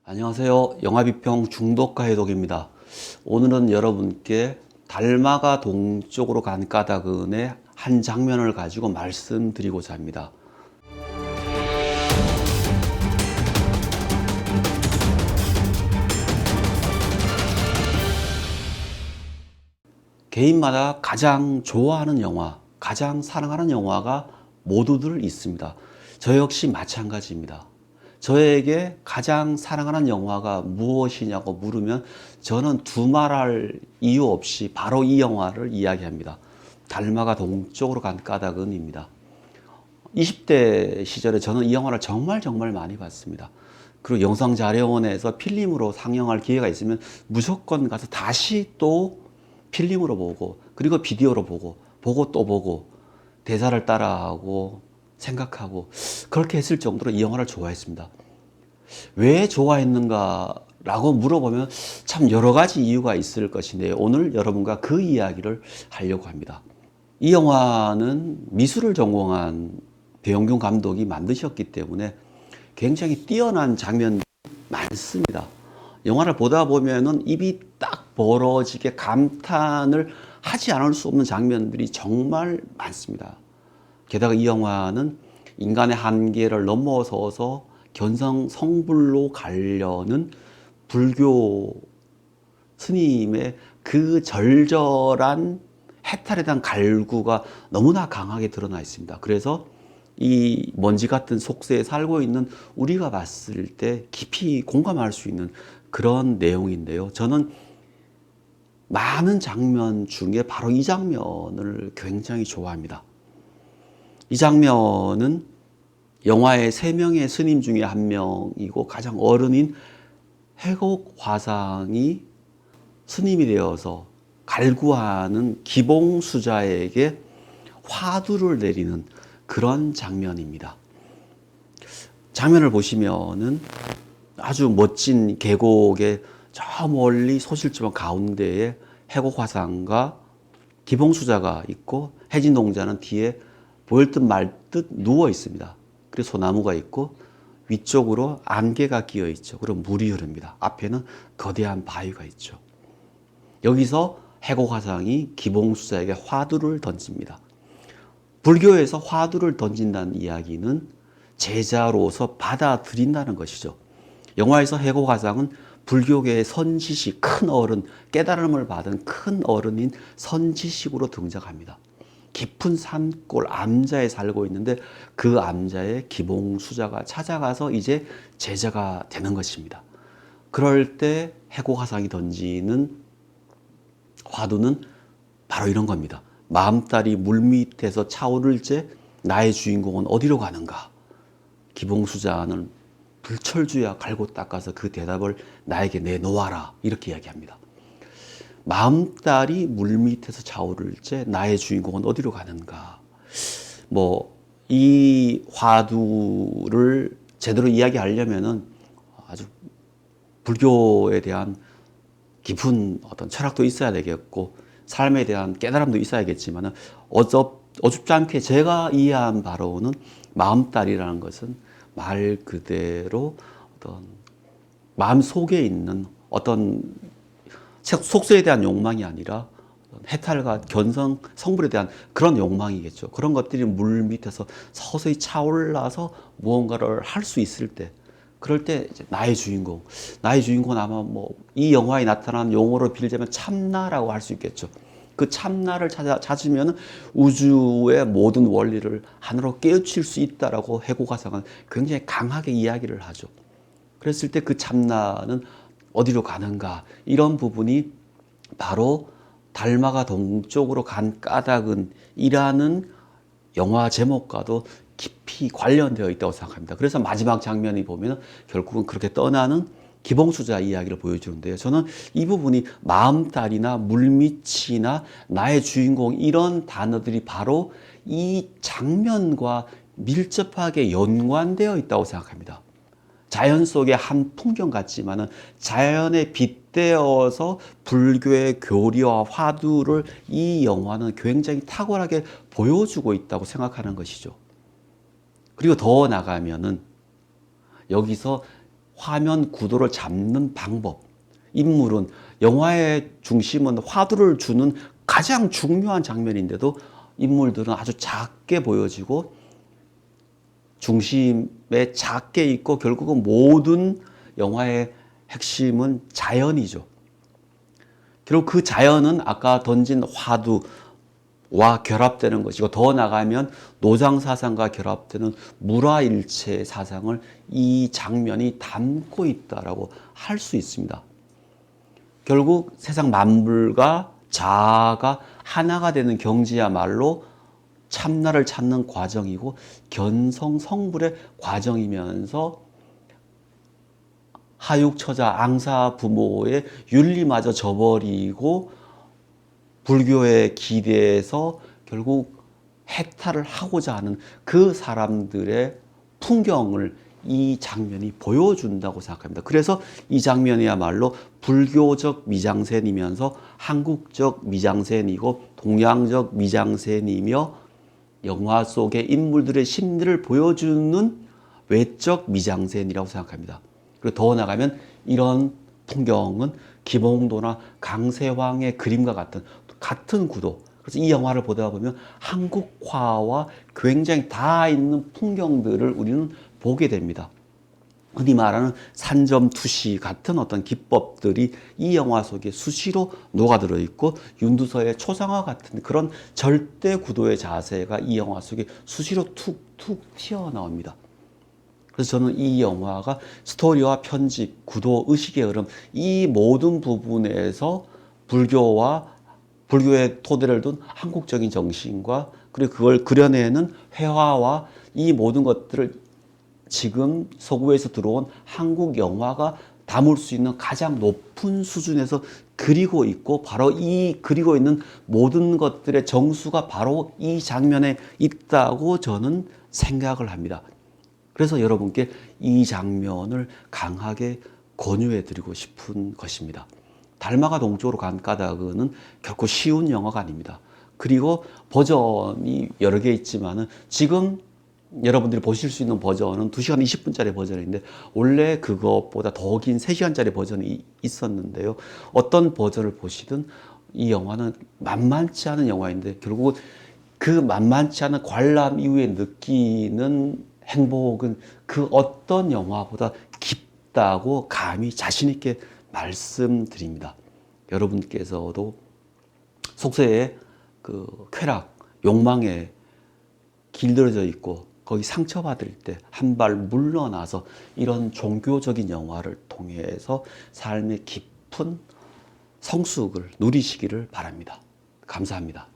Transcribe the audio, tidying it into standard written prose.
안녕하세요. 영화비평 중독가 해독입니다. 오늘은 여러분께 달마가 동쪽으로 간 까닭은의 한 장면을 가지고 말씀드리고자 합니다. 개인마다 가장 좋아하는 영화, 가장 사랑하는 영화가 모두들 있습니다. 저 역시 마찬가지입니다. 저에게 가장 사랑하는 영화가 무엇이냐고 물으면 저는 두말할 이유 없이 바로 이 영화를 이야기합니다. 달마가 동쪽으로 간 까닭은입니다. 20대 시절에 저는 이 영화를 정말 많이 봤습니다. 그리고 영상자료원에서 필름으로 상영할 기회가 있으면 무조건 가서 다시 또 필름으로 보고, 그리고 비디오로 보고 또 보고, 대사를 따라하고 생각하고 그렇게 했을 정도로 이 영화를 좋아했습니다. 왜 좋아했는가라고 물어보면 참 여러 가지 이유가 있을 것인데 오늘 여러분과 그 이야기를 하려고 합니다. 이 영화는 미술을 전공한 배영균 감독이 만드셨기 때문에 굉장히 뛰어난 장면이 많습니다. 영화를 보다 보면은 입이 딱 벌어지게 감탄을 하지 않을 수 없는 장면들이 정말 많습니다. 게다가 이 영화는 인간의 한계를 넘어서서 견성 성불로 가려는 불교 스님의 그 절절한 해탈에 대한 갈구가 너무나 강하게 드러나 있습니다. 그래서 이 먼지 같은 속세에 살고 있는 우리가 봤을 때 깊이 공감할 수 있는 그런 내용인데요. 저는 많은 장면 중에 바로 이 장면을 굉장히 좋아합니다. 이 장면은 영화의 세 명의 스님 중에 한 명이고 가장 어른인 해곡 화상이 스님이 되어서 갈구하는 기봉수자에게 화두를 내리는 그런 장면입니다. 장면을 보시면은 아주 멋진 계곡의 저 멀리 소실주변 가운데에 해곡 화상과 기봉수자가 있고 해진동자는 뒤에 보일 듯 말 듯 누워 있습니다. 그리고 소나무가 있고 위쪽으로 안개가 끼어 있죠. 그리고 물이 흐릅니다. 앞에는 거대한 바위가 있죠. 여기서 해곡 화상이 기봉수자에게 화두를 던집니다. 불교에서 화두를 던진다는 이야기는 제자로서 받아들인다는 것이죠. 영화에서 해곡 화상은 불교계의 선지식, 큰 어른, 깨달음을 받은 큰 어른인 선지식으로 등장합니다. 깊은 산골 암자에 살고 있는데 그 암자의 기봉수자가 찾아가서 이제 제자가 되는 것입니다. 그럴 때 해곡 화상이 던지는 화두는 바로 이런 겁니다. 마음딸이 물밑에서 차오를 때 나의 주인공은 어디로 가는가? 기봉수자는 불철주야 갈고 닦아서 그 대답을 나에게 내놓아라. 이렇게 이야기합니다. 마음딸이 물밑에서 차오를 때 나의 주인공은 어디로 가는가? 이 화두를 제대로 이야기하려면은 아주 불교에 대한 깊은 어떤 철학도 있어야 되겠고 삶에 대한 깨달음도 있어야겠지만 어줍지 않게 제가 이해한 바로는 마음딸이라는 것은 말 그대로 어떤 마음 속에 있는 어떤 속세에 대한 욕망이 아니라 해탈과 견성 성불에 대한 그런 욕망이겠죠. 그런 것들이 물 밑에서 서서히 차올라서 무언가를 할 수 있을 때, 그럴 때 이제 나의 주인공은 아마 이 영화에 나타난 용어로 빌자면 참나라고 할 수 있겠죠. 그 참나를 찾으면 우주의 모든 원리를 하나로 깨우칠 수 있다라고 해고 화상은 굉장히 강하게 이야기를 하죠. 그랬을 때 그 참나는 어디로 가는가, 이런 부분이 바로 달마가 동쪽으로 간 까닭은 이라는 영화 제목과도 깊이 관련되어 있다고 생각합니다. 그래서 마지막 장면이 보면 결국은 그렇게 떠나는 기봉수자 이야기를 보여주는데요. 저는 이 부분이 마음딸이나 물밑이나 나의 주인공 이런 단어들이 바로 이 장면과 밀접하게 연관되어 있다고 생각합니다. 자연 속의 한 풍경 같지만은 자연에 빗대어서 불교의 교리와 화두를 이 영화는 굉장히 탁월하게 보여주고 있다고 생각하는 것이죠. 그리고 더 나가면은 여기서 화면 구도를 잡는 방법. 인물은 영화의 중심은 화두를 주는 가장 중요한 장면인데도 인물들은 아주 작게 보여지고 중심에 작게 있고 결국은 모든 영화의 핵심은 자연이죠. 결국 그 자연은 아까 던진 화두와 결합되는 것이고 더 나가면 노장사상과 결합되는 물화일체 사상을 이 장면이 담고 있다라고 할 수 있습니다. 결국 세상 만물과 자아가 하나가 되는 경지야말로 참나를 찾는 과정이고 견성성불의 과정이면서 하육처자 앙사 부모의 윤리마저 저버리고 불교에 기대해서 결국 해탈을 하고자 하는 그 사람들의 풍경을 이 장면이 보여준다고 생각합니다. 그래서 이 장면이야말로 불교적 미장센이면서 한국적 미장센이고 동양적 미장센이며 영화 속의 인물들의 심리를 보여주는 외적 미장센이라고 생각합니다. 그리고 더 나가면 이런 풍경은 김홍도나 강세황의 그림과 같은 구도. 그래서 이 영화를 보다 보면 한국화와 굉장히 닿아 있는 풍경들을 우리는 보게 됩니다. 흔히 말하는 산점투시 같은 어떤 기법들이 이 영화 속에 수시로 녹아들어 있고 윤두서의 초상화 같은 그런 절대 구도의 자세가 이 영화 속에 수시로 툭툭 튀어나옵니다. 그래서 저는 이 영화가 스토리와 편집, 구도, 의식의 흐름 이 모든 부분에서 불교의 토대를 둔 한국적인 정신과 그리고 그걸 그려내는 회화와 이 모든 것들을 지금 서구에서 들어온 한국 영화가 담을 수 있는 가장 높은 수준에서 그리고 있고 바로 이 그리고 있는 모든 것들의 정수가 바로 이 장면에 있다고 저는 생각을 합니다. 그래서 여러분께 이 장면을 강하게 권유해 드리고 싶은 것입니다. 달마가 동쪽으로 간 까닭은 결코 쉬운 영화가 아닙니다. 그리고 버전이 여러 개 있지만은 지금 여러분들이 보실 수 있는 버전은 2시간 20분짜리 버전인데 원래 그것보다 더 긴 3시간짜리 버전이 있었는데요. 어떤 버전을 보시든 이 영화는 만만치 않은 영화인데 결국 그 만만치 않은 관람 이후에 느끼는 행복은 그 어떤 영화보다 깊다고 감히 자신 있게 말씀드립니다. 여러분께서도 속세의 그 쾌락, 욕망에 길들여져 있고 거기 상처받을 때 한 발 물러나서 이런 종교적인 영화를 통해서 삶의 깊은 성숙을 누리시기를 바랍니다. 감사합니다.